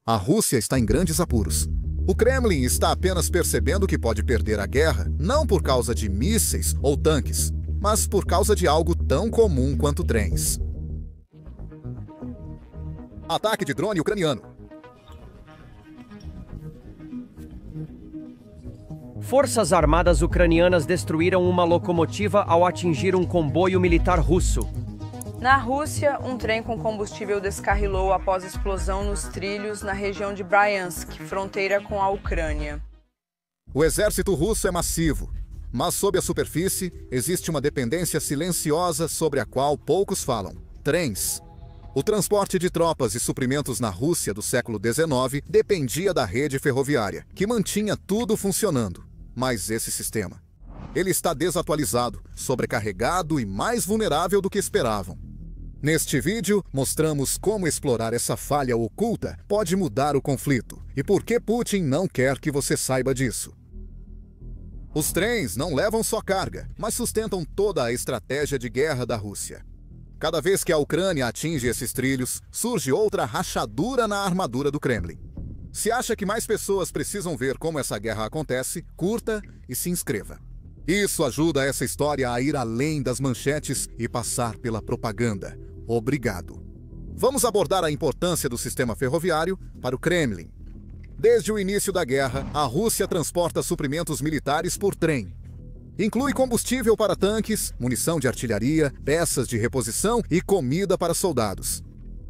A Rússia está em grandes apuros. O Kremlin está apenas percebendo que pode perder a guerra, não por causa de mísseis ou tanques, mas por causa de algo tão comum quanto trens. Ataque de drone ucraniano. Forças armadas ucranianas destruíram uma locomotiva ao atingir um comboio militar russo. Na Rússia, um trem com combustível descarrilou após explosão nos trilhos na região de Bryansk, fronteira com a Ucrânia. O exército russo é massivo, mas sob a superfície existe uma dependência silenciosa sobre a qual poucos falam: trens. O transporte de tropas e suprimentos na Rússia do século XIX dependia da rede ferroviária, que mantinha tudo funcionando. Mas esse sistema, ele está desatualizado, sobrecarregado e mais vulnerável do que esperavam. Neste vídeo, mostramos como explorar essa falha oculta pode mudar o conflito e por que Putin não quer que você saiba disso. Os trens não levam só carga, mas sustentam toda a estratégia de guerra da Rússia. Cada vez que a Ucrânia atinge esses trilhos, surge outra rachadura na armadura do Kremlin. Se acha que mais pessoas precisam ver como essa guerra acontece, curta e se inscreva. Isso ajuda essa história a ir além das manchetes e passar pela propaganda. Obrigado. Vamos abordar a importância do sistema ferroviário para o Kremlin. Desde o início da guerra, a Rússia transporta suprimentos militares por trem. Inclui combustível para tanques, munição de artilharia, peças de reposição e comida para soldados.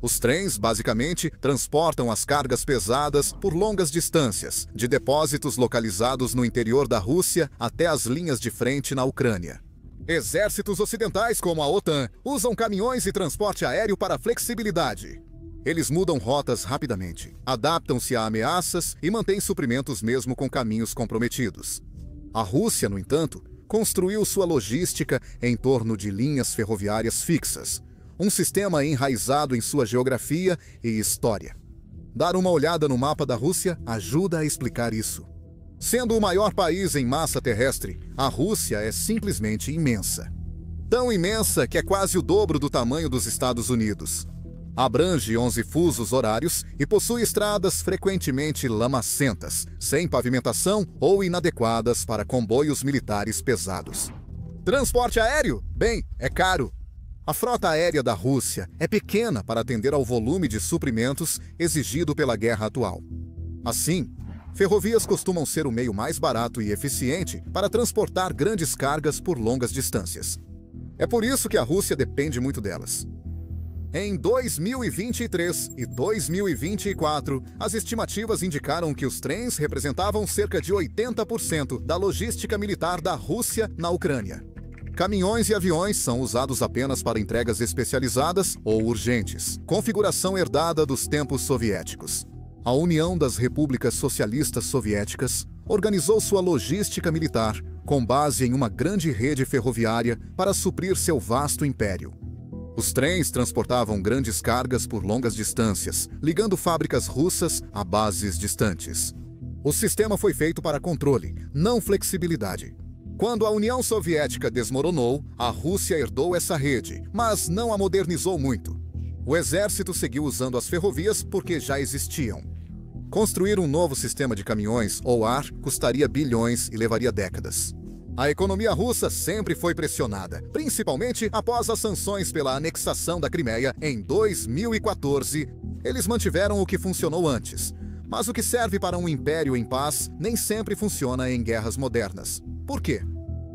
Os trens, basicamente, transportam as cargas pesadas por longas distâncias, de depósitos localizados no interior da Rússia até as linhas de frente na Ucrânia. Exércitos ocidentais, como a OTAN, usam caminhões e transporte aéreo para flexibilidade. Eles mudam rotas rapidamente, adaptam-se a ameaças e mantêm suprimentos mesmo com caminhos comprometidos. A Rússia, no entanto, construiu sua logística em torno de linhas ferroviárias fixas, um sistema enraizado em sua geografia e história. Dar uma olhada no mapa da Rússia ajuda a explicar isso. Sendo o maior país em massa terrestre, a Rússia é simplesmente imensa. Tão imensa que é quase o dobro do tamanho dos Estados Unidos. Abrange 11 fusos horários e possui estradas frequentemente lamacentas, sem pavimentação ou inadequadas para comboios militares pesados. Transporte aéreo? Bem, é caro. A frota aérea da Rússia é pequena para atender ao volume de suprimentos exigido pela guerra atual. Assim, ferrovias costumam ser o meio mais barato e eficiente para transportar grandes cargas por longas distâncias. É por isso que a Rússia depende muito delas. Em 2023 e 2024, as estimativas indicaram que os trens representavam cerca de 80% da logística militar da Rússia na Ucrânia. Caminhões e aviões são usados apenas para entregas especializadas ou urgentes, configuração herdada dos tempos soviéticos. A União das Repúblicas Socialistas Soviéticas organizou sua logística militar com base em uma grande rede ferroviária para suprir seu vasto império. Os trens transportavam grandes cargas por longas distâncias, ligando fábricas russas a bases distantes. O sistema foi feito para controle, não flexibilidade. Quando a União Soviética desmoronou, a Rússia herdou essa rede, mas não a modernizou muito. O exército seguiu usando as ferrovias porque já existiam. Construir um novo sistema de caminhões ou ar custaria bilhões e levaria décadas. A economia russa sempre foi pressionada, principalmente após as sanções pela anexação da Crimeia em 2014. Eles mantiveram o que funcionou antes, mas o que serve para um império em paz nem sempre funciona em guerras modernas. Por quê?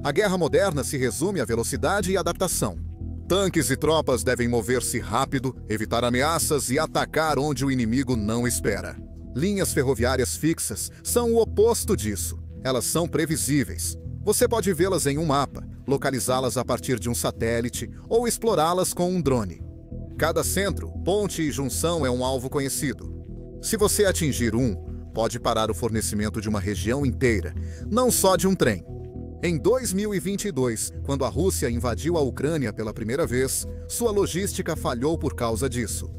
A guerra moderna se resume à velocidade e adaptação. Tanques e tropas devem mover-se rápido, evitar ameaças e atacar onde o inimigo não espera. Linhas ferroviárias fixas são o oposto disso. Elas são previsíveis. Você pode vê-las em um mapa, localizá-las a partir de um satélite ou explorá-las com um drone. Cada centro, ponte e junção é um alvo conhecido. Se você atingir um, pode parar o fornecimento de uma região inteira, não só de um trem. Em 2022, quando a Rússia invadiu a Ucrânia pela primeira vez, sua logística falhou por causa disso.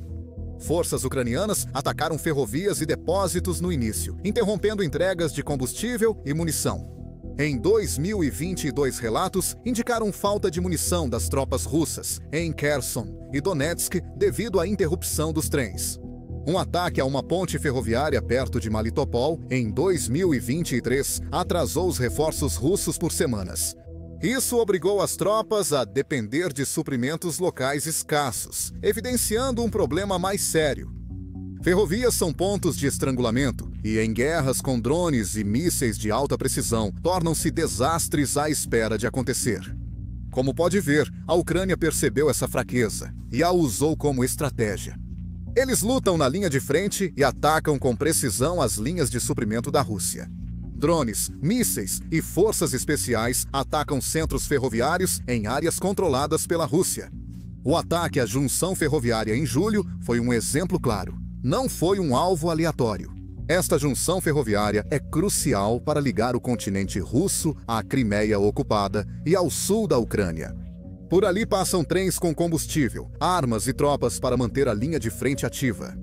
Forças ucranianas atacaram ferrovias e depósitos no início, interrompendo entregas de combustível e munição. Em 2022, relatos indicaram falta de munição das tropas russas em Kherson e Donetsk devido à interrupção dos trens. Um ataque a uma ponte ferroviária perto de Melitopol, em 2023, atrasou os reforços russos por semanas. Isso obrigou as tropas a depender de suprimentos locais escassos, evidenciando um problema mais sério. Ferrovias são pontos de estrangulamento e, em guerras com drones e mísseis de alta precisão, tornam-se desastres à espera de acontecer. Como pode ver, a Ucrânia percebeu essa fraqueza e a usou como estratégia. Eles lutam na linha de frente e atacam com precisão as linhas de suprimento da Rússia. Drones, mísseis e forças especiais atacam centros ferroviários em áreas controladas pela Rússia. O ataque à junção ferroviária em julho foi um exemplo claro. Não foi um alvo aleatório. Esta junção ferroviária é crucial para ligar o continente russo à Crimeia ocupada e ao sul da Ucrânia. Por ali passam trens com combustível, armas e tropas para manter a linha de frente ativa.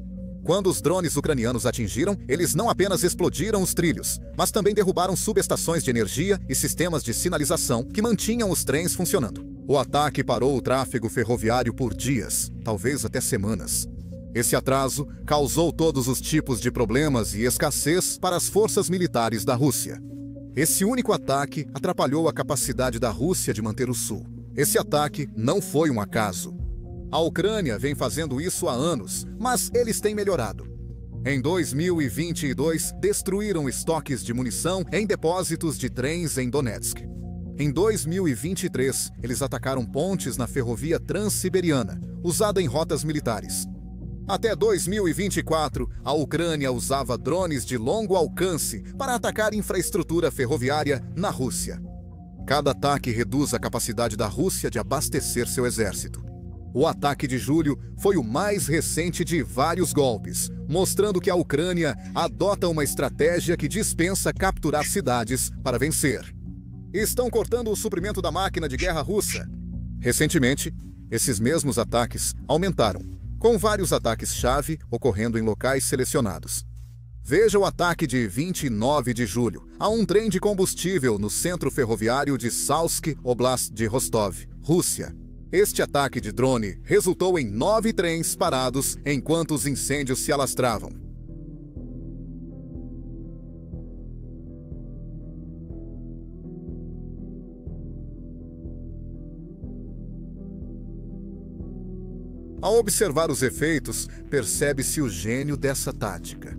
Quando os drones ucranianos atingiram, eles não apenas explodiram os trilhos, mas também derrubaram subestações de energia e sistemas de sinalização que mantinham os trens funcionando. O ataque parou o tráfego ferroviário por dias, talvez até semanas. Esse atraso causou todos os tipos de problemas e escassez para as forças militares da Rússia. Esse único ataque atrapalhou a capacidade da Rússia de manter o sul. Esse ataque não foi um acaso. A Ucrânia vem fazendo isso há anos, mas eles têm melhorado. Em 2022, destruíram estoques de munição em depósitos de trens em Donetsk. Em 2023, eles atacaram pontes na ferrovia Transsiberiana, usada em rotas militares. Até 2024, a Ucrânia usava drones de longo alcance para atacar infraestrutura ferroviária na Rússia. Cada ataque reduz a capacidade da Rússia de abastecer seu exército. O ataque de julho foi o mais recente de vários golpes, mostrando que a Ucrânia adota uma estratégia que dispensa capturar cidades para vencer. Estão cortando o suprimento da máquina de guerra russa. Recentemente, esses mesmos ataques aumentaram, com vários ataques-chave ocorrendo em locais selecionados. Veja o ataque de 29 de julho a um trem de combustível no centro ferroviário de Salsk, Oblast de Rostov, Rússia. Este ataque de drone resultou em 9 trens parados enquanto os incêndios se alastravam. Ao observar os efeitos, percebe-se o gênio dessa tática.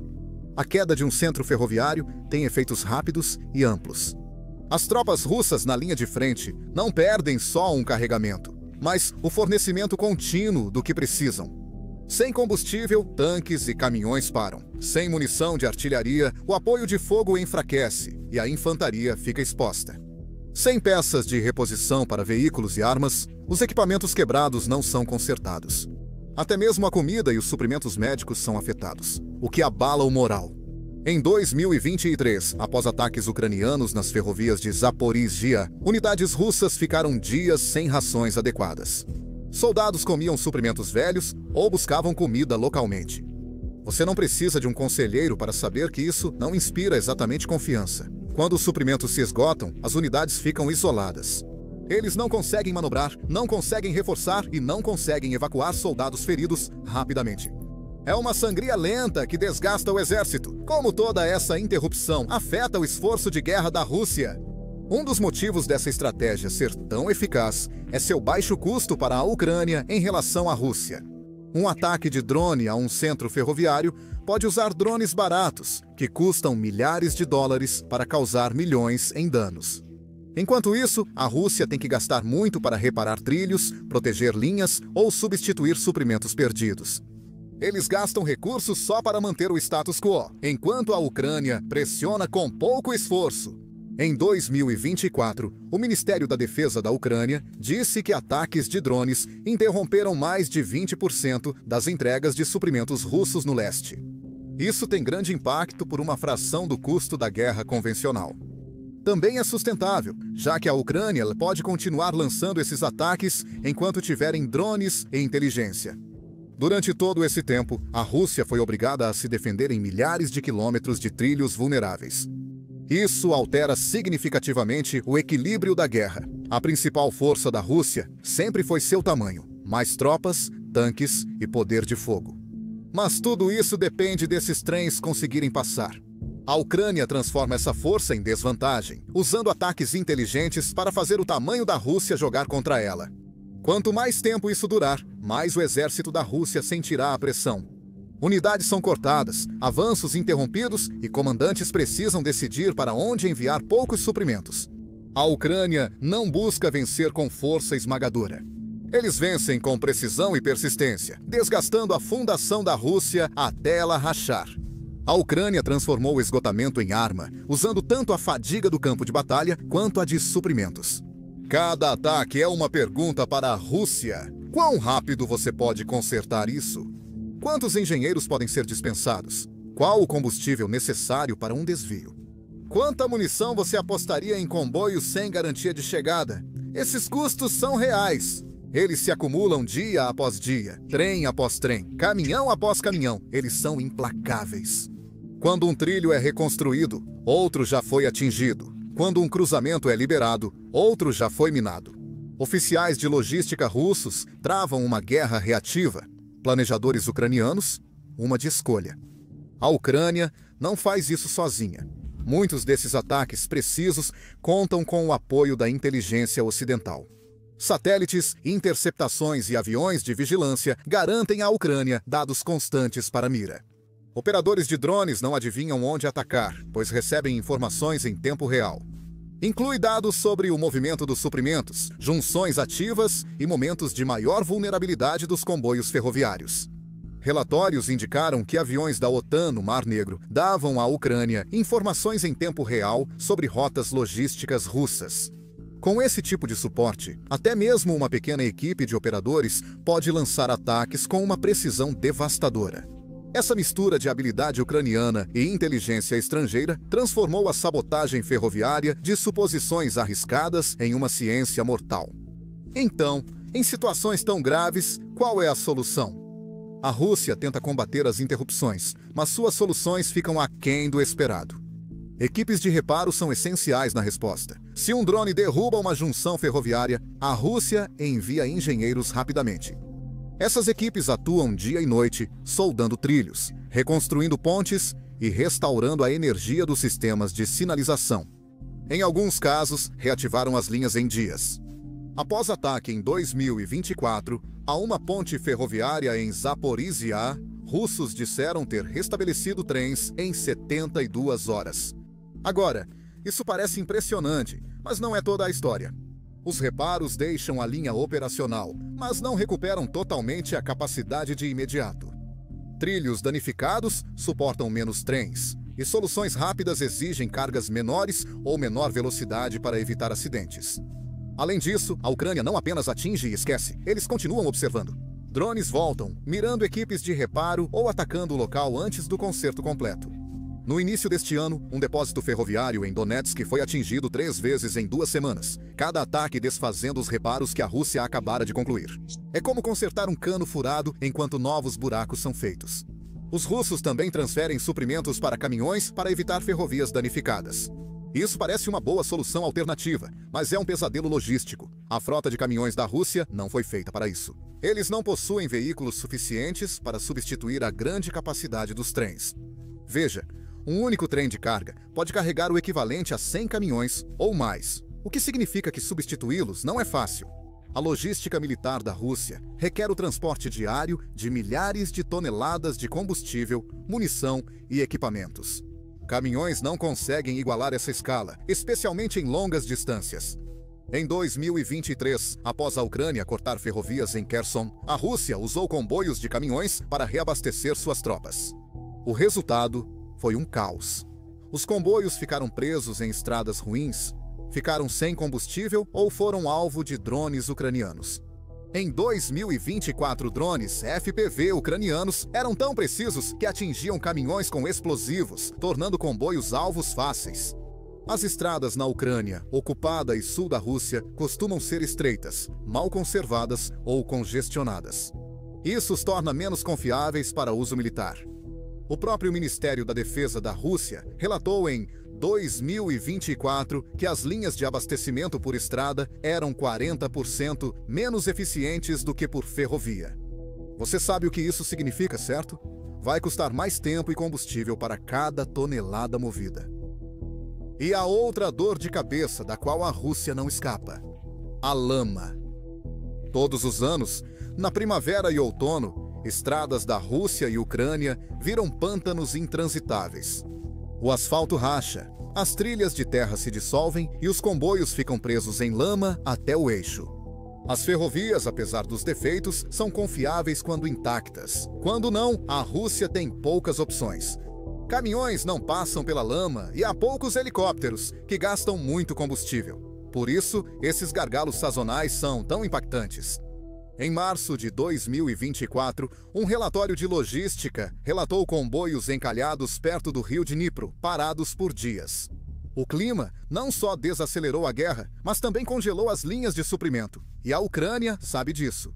A queda de um centro ferroviário tem efeitos rápidos e amplos. As tropas russas na linha de frente não perdem só um carregamento, mas o fornecimento contínuo do que precisam. Sem combustível, tanques e caminhões param. Sem munição de artilharia, o apoio de fogo enfraquece e a infantaria fica exposta. Sem peças de reposição para veículos e armas, os equipamentos quebrados não são consertados. Até mesmo a comida e os suprimentos médicos são afetados, o que abala o moral. Em 2023, após ataques ucranianos nas ferrovias de Zaporizhia, unidades russas ficaram dias sem rações adequadas. Soldados comiam suprimentos velhos ou buscavam comida localmente. Você não precisa de um conselheiro para saber que isso não inspira exatamente confiança. Quando os suprimentos se esgotam, as unidades ficam isoladas. Eles não conseguem manobrar, não conseguem reforçar e não conseguem evacuar soldados feridos rapidamente. É uma sangria lenta que desgasta o exército. Como toda essa interrupção afeta o esforço de guerra da Rússia? Um dos motivos dessa estratégia ser tão eficaz é seu baixo custo para a Ucrânia em relação à Rússia. Um ataque de drone a um centro ferroviário pode usar drones baratos, que custam milhares de dólares para causar milhões em danos. Enquanto isso, a Rússia tem que gastar muito para reparar trilhos, proteger linhas ou substituir suprimentos perdidos. Eles gastam recursos só para manter o status quo, enquanto a Ucrânia pressiona com pouco esforço. Em 2024, o Ministério da Defesa da Ucrânia disse que ataques de drones interromperam mais de 20% das entregas de suprimentos russos no leste. Isso tem grande impacto por uma fração do custo da guerra convencional. Também é sustentável, já que a Ucrânia pode continuar lançando esses ataques enquanto tiverem drones e inteligência. Durante todo esse tempo, a Rússia foi obrigada a se defender em milhares de quilômetros de trilhos vulneráveis. Isso altera significativamente o equilíbrio da guerra. A principal força da Rússia sempre foi seu tamanho, mais tropas, tanques e poder de fogo. Mas tudo isso depende desses trens conseguirem passar. A Ucrânia transforma essa força em desvantagem, usando ataques inteligentes para fazer o tamanho da Rússia jogar contra ela. Quanto mais tempo isso durar, mais o exército da Rússia sentirá a pressão. Unidades são cortadas, avanços interrompidos e comandantes precisam decidir para onde enviar poucos suprimentos. A Ucrânia não busca vencer com força esmagadora. Eles vencem com precisão e persistência, desgastando a fundação da Rússia até ela rachar. A Ucrânia transformou o esgotamento em arma, usando tanto a fadiga do campo de batalha quanto a de suprimentos. Cada ataque é uma pergunta para a Rússia. Quão rápido você pode consertar isso? Quantos engenheiros podem ser dispensados? Qual o combustível necessário para um desvio? Quanta munição você apostaria em comboios sem garantia de chegada? Esses custos são reais. Eles se acumulam dia após dia, trem após trem, caminhão após caminhão. Eles são implacáveis. Quando um trilho é reconstruído, outro já foi atingido. Quando um cruzamento é liberado, outro já foi minado. Oficiais de logística russos travam uma guerra reativa. Planejadores ucranianos, uma de escolha. A Ucrânia não faz isso sozinha. Muitos desses ataques precisos contam com o apoio da inteligência ocidental. Satélites, interceptações e aviões de vigilância garantem à Ucrânia dados constantes para a mira. Operadores de drones não adivinham onde atacar, pois recebem informações em tempo real. Inclui dados sobre o movimento dos suprimentos, junções ativas e momentos de maior vulnerabilidade dos comboios ferroviários. Relatórios indicaram que aviões da OTAN no Mar Negro davam à Ucrânia informações em tempo real sobre rotas logísticas russas. Com esse tipo de suporte, até mesmo uma pequena equipe de operadores pode lançar ataques com uma precisão devastadora. Essa mistura de habilidade ucraniana e inteligência estrangeira transformou a sabotagem ferroviária de suposições arriscadas em uma ciência mortal. Então, em situações tão graves, qual é a solução? A Rússia tenta combater as interrupções, mas suas soluções ficam aquém do esperado. Equipes de reparo são essenciais na resposta. Se um drone derruba uma junção ferroviária, a Rússia envia engenheiros rapidamente. Essas equipes atuam dia e noite, soldando trilhos, reconstruindo pontes e restaurando a energia dos sistemas de sinalização. Em alguns casos, reativaram as linhas em dias. Após ataque em 2024, a uma ponte ferroviária em Zaporizhia, russos disseram ter restabelecido trens em 72 horas. Agora, isso parece impressionante, mas não é toda a história. Os reparos deixam a linha operacional, mas não recuperam totalmente a capacidade de imediato. Trilhos danificados suportam menos trens, e soluções rápidas exigem cargas menores ou menor velocidade para evitar acidentes. Além disso, a Ucrânia não apenas atinge e esquece, eles continuam observando. Drones voltam, mirando equipes de reparo ou atacando o local antes do conserto completo. No início deste ano, um depósito ferroviário em Donetsk foi atingido 3 vezes em 2 semanas, cada ataque desfazendo os reparos que a Rússia acabara de concluir. É como consertar um cano furado enquanto novos buracos são feitos. Os russos também transferem suprimentos para caminhões para evitar ferrovias danificadas. Isso parece uma boa solução alternativa, mas é um pesadelo logístico. A frota de caminhões da Rússia não foi feita para isso. Eles não possuem veículos suficientes para substituir a grande capacidade dos trens. Veja, um único trem de carga pode carregar o equivalente a 100 caminhões ou mais, o que significa que substituí-los não é fácil. A logística militar da Rússia requer o transporte diário de milhares de toneladas de combustível, munição e equipamentos. Caminhões não conseguem igualar essa escala, especialmente em longas distâncias. Em 2023, após a Ucrânia cortar ferrovias em Kherson, a Rússia usou comboios de caminhões para reabastecer suas tropas. O resultado foi um caos. Os comboios ficaram presos em estradas ruins, ficaram sem combustível ou foram alvo de drones ucranianos. Em 2024, drones FPV ucranianos eram tão precisos que atingiam caminhões com explosivos, tornando comboios alvos fáceis. As estradas na Ucrânia, ocupada e sul da Rússia, costumam ser estreitas, mal conservadas ou congestionadas. Isso os torna menos confiáveis para uso militar. O próprio Ministério da Defesa da Rússia relatou em 2024 que as linhas de abastecimento por estrada eram 40% menos eficientes do que por ferrovia. Você sabe o que isso significa, certo? vai custar mais tempo e combustível para cada tonelada movida. E a outra dor de cabeça da qual a Rússia não escapa: a lama. Todos os anos, na primavera e outono, estradas da Rússia e Ucrânia viram pântanos intransitáveis. O asfalto racha, as trilhas de terra se dissolvem e os comboios ficam presos em lama até o eixo. As ferrovias, apesar dos defeitos, são confiáveis quando intactas. Quando não, a Rússia tem poucas opções. Caminhões não passam pela lama e há poucos helicópteros, que gastam muito combustível. Por isso, esses gargalos sazonais são tão impactantes. Em março de 2024, um relatório de logística relatou comboios encalhados perto do rio Dnipro, parados por dias. O clima não só desacelerou a guerra, mas também congelou as linhas de suprimento. E a Ucrânia sabe disso.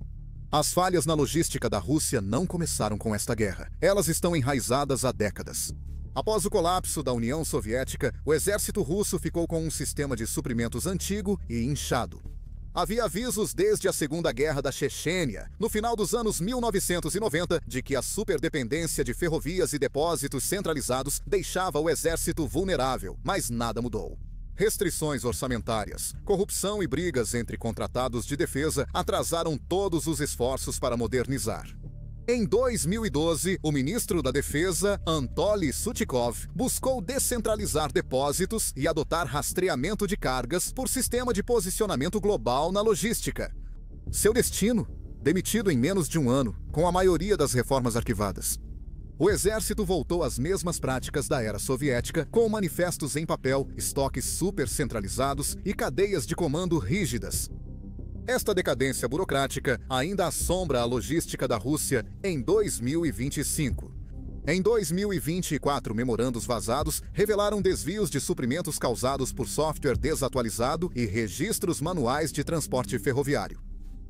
As falhas na logística da Rússia não começaram com esta guerra. Elas estão enraizadas há décadas. Após o colapso da União Soviética, o exército russo ficou com um sistema de suprimentos antigo e inchado. Havia avisos desde a Segunda Guerra da Chechênia, no final dos anos 1990, de que a superdependência de ferrovias e depósitos centralizados deixava o exército vulnerável, mas nada mudou. Restrições orçamentárias, corrupção e brigas entre contratados de defesa atrasaram todos os esforços para modernizar. Em 2012, o ministro da Defesa, Anatoly Sutikov, buscou descentralizar depósitos e adotar rastreamento de cargas por sistema de posicionamento global na logística. Seu destino? Demitido em menos de um ano, com a maioria das reformas arquivadas. O exército voltou às mesmas práticas da era soviética, com manifestos em papel, estoques supercentralizados e cadeias de comando rígidas. Esta decadência burocrática ainda assombra a logística da Rússia em 2025. Em 2024, memorandos vazados revelaram desvios de suprimentos causados por software desatualizado e registros manuais de transporte ferroviário.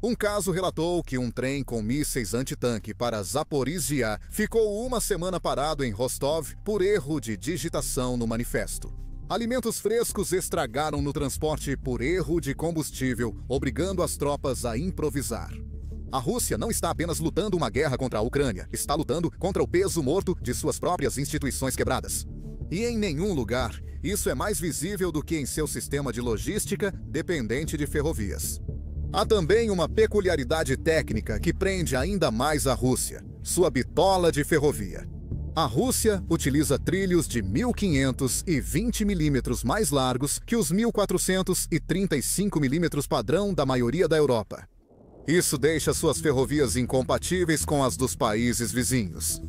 Um caso relatou que um trem com mísseis antitanque para Zaporizhia ficou uma semana parado em Rostov por erro de digitação no manifesto. Alimentos frescos estragaram no transporte por erro de combustível, obrigando as tropas a improvisar. A Rússia não está apenas lutando uma guerra contra a Ucrânia, está lutando contra o peso morto de suas próprias instituições quebradas. E em nenhum lugar isso é mais visível do que em seu sistema de logística dependente de ferrovias. Há também uma peculiaridade técnica que prende ainda mais a Rússia: sua bitola de ferrovia. A Rússia utiliza trilhos de 1.520 milímetros mais largos que os 1.435 milímetros padrão da maioria da Europa. Isso deixa suas ferrovias incompatíveis com as dos países vizinhos.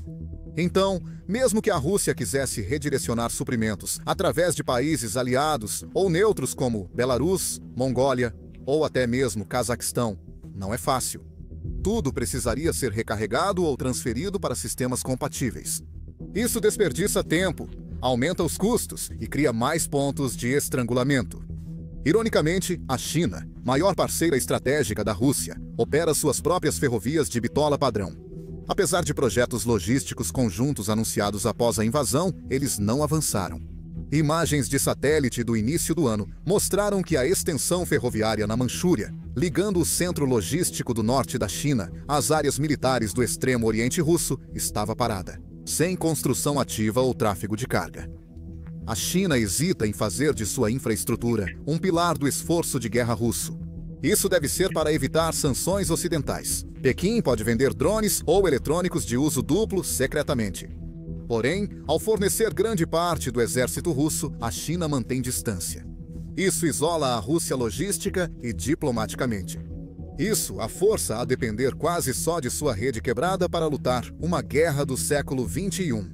Então, mesmo que a Rússia quisesse redirecionar suprimentos através de países aliados ou neutros como Belarus, Mongólia ou até mesmo Cazaquistão, não é fácil. Tudo precisaria ser recarregado ou transferido para sistemas compatíveis. Isso desperdiça tempo, aumenta os custos e cria mais pontos de estrangulamento. Ironicamente, a China, maior parceira estratégica da Rússia, opera suas próprias ferrovias de bitola padrão. Apesar de projetos logísticos conjuntos anunciados após a invasão, eles não avançaram. Imagens de satélite do início do ano mostraram que a extensão ferroviária na Manchúria, ligando o centro logístico do norte da China às áreas militares do extremo oriente russo, estava parada, sem construção ativa ou tráfego de carga. A China hesita em fazer de sua infraestrutura um pilar do esforço de guerra russo. Isso deve ser para evitar sanções ocidentais. Pequim pode vender drones ou eletrônicos de uso duplo secretamente. Porém, ao fornecer grande parte do exército russo, a China mantém distância. Isso isola a Rússia logística e diplomaticamente. Isso a força a depender quase só de sua rede quebrada para lutar uma guerra do século XXI.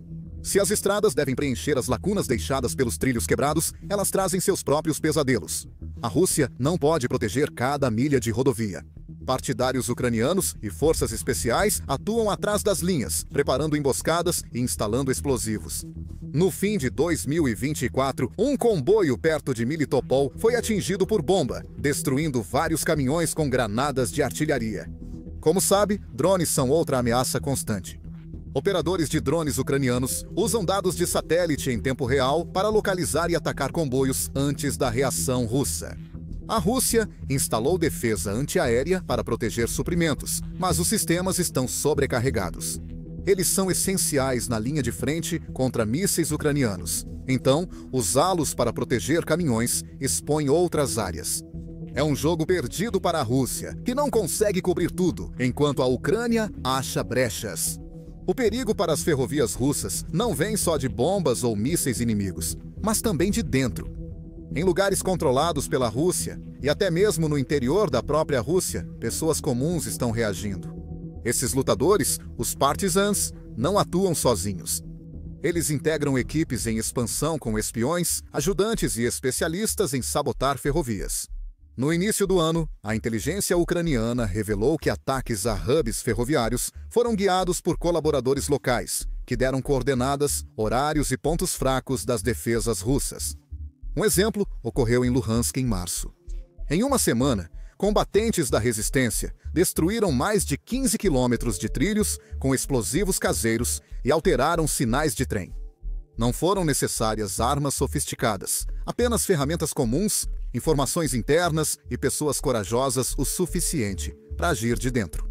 Se as estradas devem preencher as lacunas deixadas pelos trilhos quebrados, elas trazem seus próprios pesadelos. A Rússia não pode proteger cada milha de rodovia. Partidários ucranianos e forças especiais atuam atrás das linhas, preparando emboscadas e instalando explosivos. No fim de 2024, um comboio perto de Melitopol foi atingido por bomba, destruindo vários caminhões com granadas de artilharia. Como sabe, drones são outra ameaça constante. Operadores de drones ucranianos usam dados de satélite em tempo real para localizar e atacar comboios antes da reação russa. A Rússia instalou defesa antiaérea para proteger suprimentos, mas os sistemas estão sobrecarregados. Eles são essenciais na linha de frente contra mísseis ucranianos. Então, usá-los para proteger caminhões expõe outras áreas. É um jogo perdido para a Rússia, que não consegue cobrir tudo, enquanto a Ucrânia acha brechas. O perigo para as ferrovias russas não vem só de bombas ou mísseis inimigos, mas também de dentro. Em lugares controlados pela Rússia, e até mesmo no interior da própria Rússia, pessoas comuns estão reagindo. Esses lutadores, os partisans, não atuam sozinhos. Eles integram equipes em expansão com espiões, ajudantes e especialistas em sabotar ferrovias. No início do ano, a inteligência ucraniana revelou que ataques a hubs ferroviários foram guiados por colaboradores locais, que deram coordenadas, horários e pontos fracos das defesas russas. Um exemplo ocorreu em Luhansk em março. Em uma semana, combatentes da resistência destruíram mais de 15 quilômetros de trilhos com explosivos caseiros e alteraram sinais de trem. Não foram necessárias armas sofisticadas, apenas ferramentas comuns, informações internas e pessoas corajosas o suficiente para agir de dentro.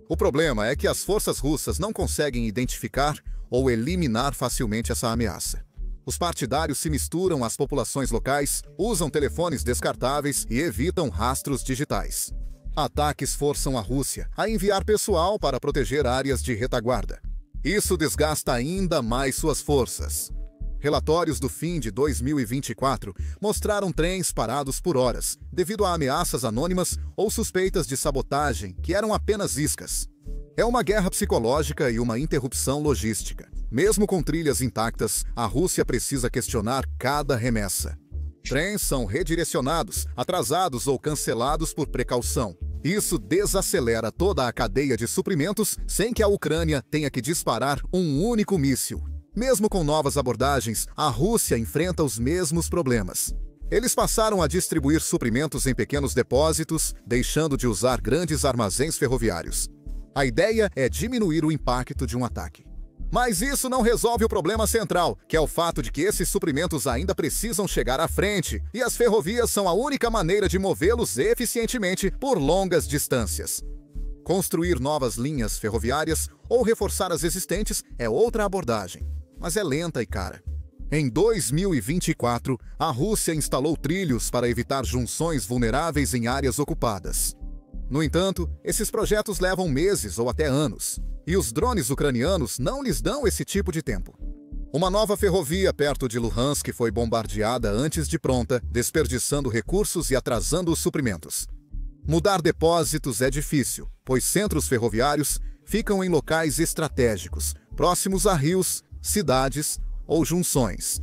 O problema é que as forças russas não conseguem identificar ou eliminar facilmente essa ameaça. Os partidários se misturam às populações locais, usam telefones descartáveis e evitam rastros digitais. Ataques forçam a Rússia a enviar pessoal para proteger áreas de retaguarda. Isso desgasta ainda mais suas forças. Relatórios do fim de 2024 mostraram trens parados por horas, devido a ameaças anônimas ou suspeitas de sabotagem que eram apenas iscas. É uma guerra psicológica e uma interrupção logística. Mesmo com trilhas intactas, a Rússia precisa questionar cada remessa. Trens são redirecionados, atrasados ou cancelados por precaução. Isso desacelera toda a cadeia de suprimentos sem que a Ucrânia tenha que disparar um único míssil. Mesmo com novas abordagens, a Rússia enfrenta os mesmos problemas. Eles passaram a distribuir suprimentos em pequenos depósitos, deixando de usar grandes armazéns ferroviários. A ideia é diminuir o impacto de um ataque. Mas isso não resolve o problema central, que é o fato de que esses suprimentos ainda precisam chegar à frente, e as ferrovias são a única maneira de movê-los eficientemente por longas distâncias. Construir novas linhas ferroviárias ou reforçar as existentes é outra abordagem, mas é lenta e cara. Em 2024, a Rússia instalou trilhos para evitar junções vulneráveis em áreas ocupadas. No entanto, esses projetos levam meses ou até anos, e os drones ucranianos não lhes dão esse tipo de tempo. Uma nova ferrovia perto de Luhansk foi bombardeada antes de pronta, desperdiçando recursos e atrasando os suprimentos. Mudar depósitos é difícil, pois centros ferroviários ficam em locais estratégicos, próximos a rios, cidades ou junções.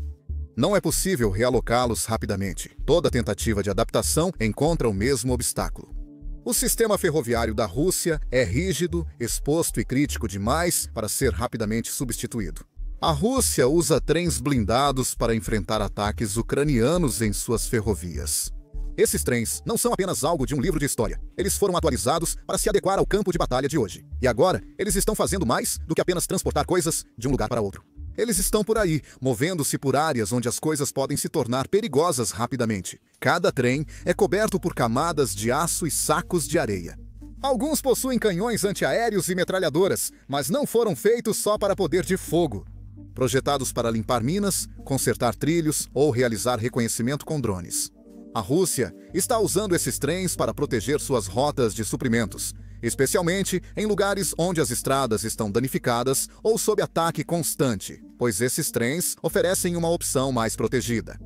Não é possível realocá-los rapidamente. Toda tentativa de adaptação encontra o mesmo obstáculo. O sistema ferroviário da Rússia é rígido, exposto e crítico demais para ser rapidamente substituído. A Rússia usa trens blindados para enfrentar ataques ucranianos em suas ferrovias. Esses trens não são apenas algo de um livro de história. Eles foram atualizados para se adequar ao campo de batalha de hoje. E agora, eles estão fazendo mais do que apenas transportar coisas de um lugar para outro. Eles estão por aí, movendo-se por áreas onde as coisas podem se tornar perigosas rapidamente. Cada trem é coberto por camadas de aço e sacos de areia. Alguns possuem canhões antiaéreos e metralhadoras, mas não foram feitos só para poder de fogo. Projetados para limpar minas, consertar trilhos ou realizar reconhecimento com drones. A Rússia está usando esses trens para proteger suas rotas de suprimentos, especialmente em lugares onde as estradas estão danificadas ou sob ataque constante, pois esses trens oferecem uma opção mais protegida.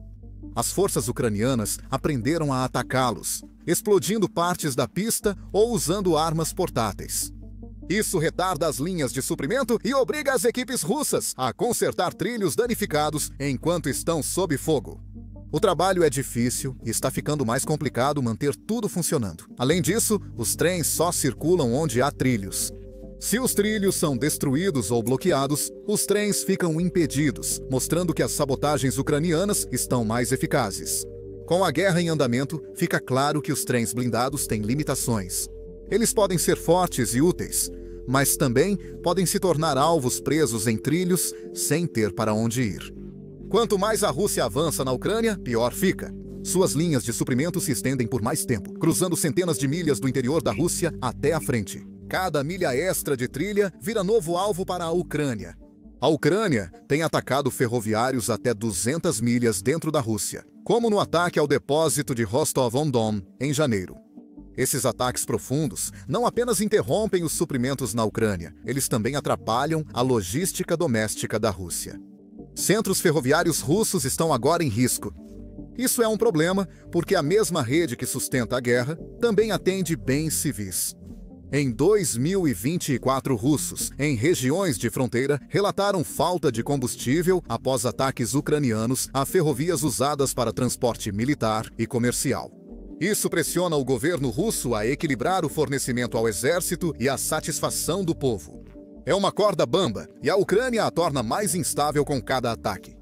As forças ucranianas aprenderam a atacá-los, explodindo partes da pista ou usando armas portáteis. Isso retarda as linhas de suprimento e obriga as equipes russas a consertar trilhos danificados enquanto estão sob fogo. O trabalho é difícil e está ficando mais complicado manter tudo funcionando. Além disso, os trens só circulam onde há trilhos. Se os trilhos são destruídos ou bloqueados, os trens ficam impedidos, mostrando que as sabotagens ucranianas estão mais eficazes. Com a guerra em andamento, fica claro que os trens blindados têm limitações. Eles podem ser fortes e úteis, mas também podem se tornar alvos presos em trilhos sem ter para onde ir. Quanto mais a Rússia avança na Ucrânia, pior fica. Suas linhas de suprimento se estendem por mais tempo, cruzando centenas de milhas do interior da Rússia até a frente. Cada milha extra de trilha vira novo alvo para a Ucrânia. A Ucrânia tem atacado ferroviários até 200 milhas dentro da Rússia, como no ataque ao depósito de Rostov-on-Don, em janeiro. Esses ataques profundos não apenas interrompem os suprimentos na Ucrânia, eles também atrapalham a logística doméstica da Rússia. Centros ferroviários russos estão agora em risco. Isso é um problema porque a mesma rede que sustenta a guerra também atende bens civis. Em 2024, russos, em regiões de fronteira, relataram falta de combustível após ataques ucranianos a ferrovias usadas para transporte militar e comercial. Isso pressiona o governo russo a equilibrar o fornecimento ao exército e a satisfação do povo. É uma corda bamba e a Ucrânia a torna mais instável com cada ataque.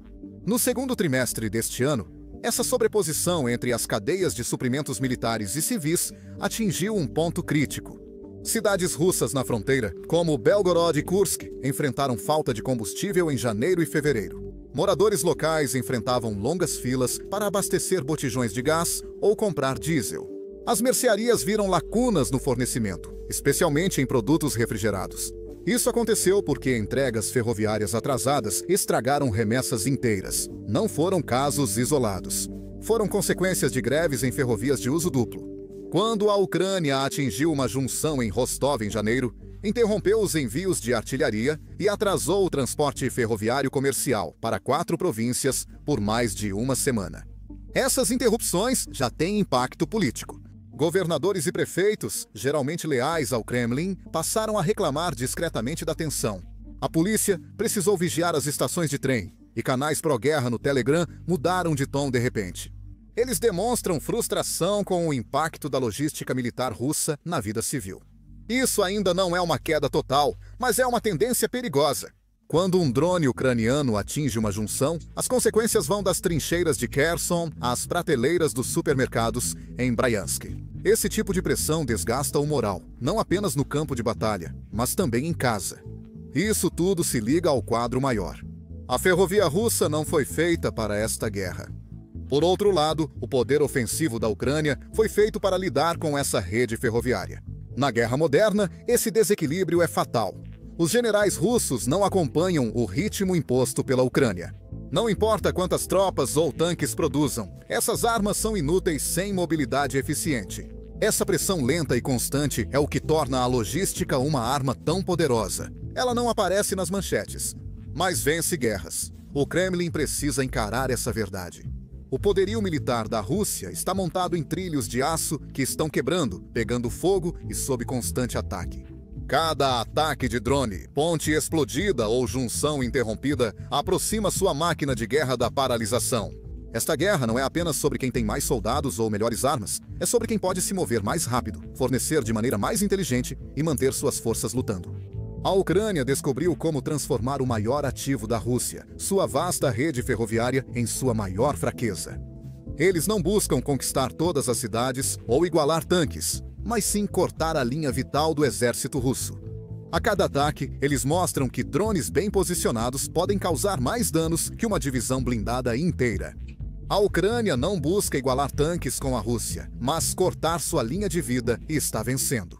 No segundo trimestre deste ano, essa sobreposição entre as cadeias de suprimentos militares e civis atingiu um ponto crítico. Cidades russas na fronteira, como Belgorod e Kursk, enfrentaram falta de combustível em janeiro e fevereiro. Moradores locais enfrentavam longas filas para abastecer botijões de gás ou comprar diesel. As mercearias viram lacunas no fornecimento, especialmente em produtos refrigerados. Isso aconteceu porque entregas ferroviárias atrasadas estragaram remessas inteiras. Não foram casos isolados. Foram consequências de greves em ferrovias de uso duplo. Quando a Ucrânia atingiu uma junção em Rostov em janeiro, interrompeu os envios de artilharia e atrasou o transporte ferroviário comercial para 4 províncias por mais de uma semana. Essas interrupções já têm impacto político. Governadores e prefeitos, geralmente leais ao Kremlin, passaram a reclamar discretamente da tensão. A polícia precisou vigiar as estações de trem e canais pró-guerra no Telegram mudaram de tom de repente. Eles demonstram frustração com o impacto da logística militar russa na vida civil. Isso ainda não é uma queda total, mas é uma tendência perigosa. Quando um drone ucraniano atinge uma junção, as consequências vão das trincheiras de Kherson às prateleiras dos supermercados em Bryansk. Esse tipo de pressão desgasta o moral, não apenas no campo de batalha, mas também em casa. Isso tudo se liga ao quadro maior. A ferrovia russa não foi feita para esta guerra. Por outro lado, o poder ofensivo da Ucrânia foi feito para lidar com essa rede ferroviária. Na guerra moderna, esse desequilíbrio é fatal. Os generais russos não acompanham o ritmo imposto pela Ucrânia. Não importa quantas tropas ou tanques produzam, essas armas são inúteis sem mobilidade eficiente. Essa pressão lenta e constante é o que torna a logística uma arma tão poderosa. Ela não aparece nas manchetes, mas vence guerras. O Kremlin precisa encarar essa verdade. O poderio militar da Rússia está montado em trilhos de aço que estão quebrando, pegando fogo e sob constante ataque. Cada ataque de drone, ponte explodida ou junção interrompida aproxima sua máquina de guerra da paralisação. Esta guerra não é apenas sobre quem tem mais soldados ou melhores armas, é sobre quem pode se mover mais rápido, fornecer de maneira mais inteligente e manter suas forças lutando. A Ucrânia descobriu como transformar o maior ativo da Rússia, sua vasta rede ferroviária, em sua maior fraqueza. Eles não buscam conquistar todas as cidades ou igualar tanques, mas sim cortar a linha vital do exército russo. A cada ataque, eles mostram que drones bem posicionados podem causar mais danos que uma divisão blindada inteira. A Ucrânia não busca igualar tanques com a Rússia, mas cortar sua linha de vida e está vencendo.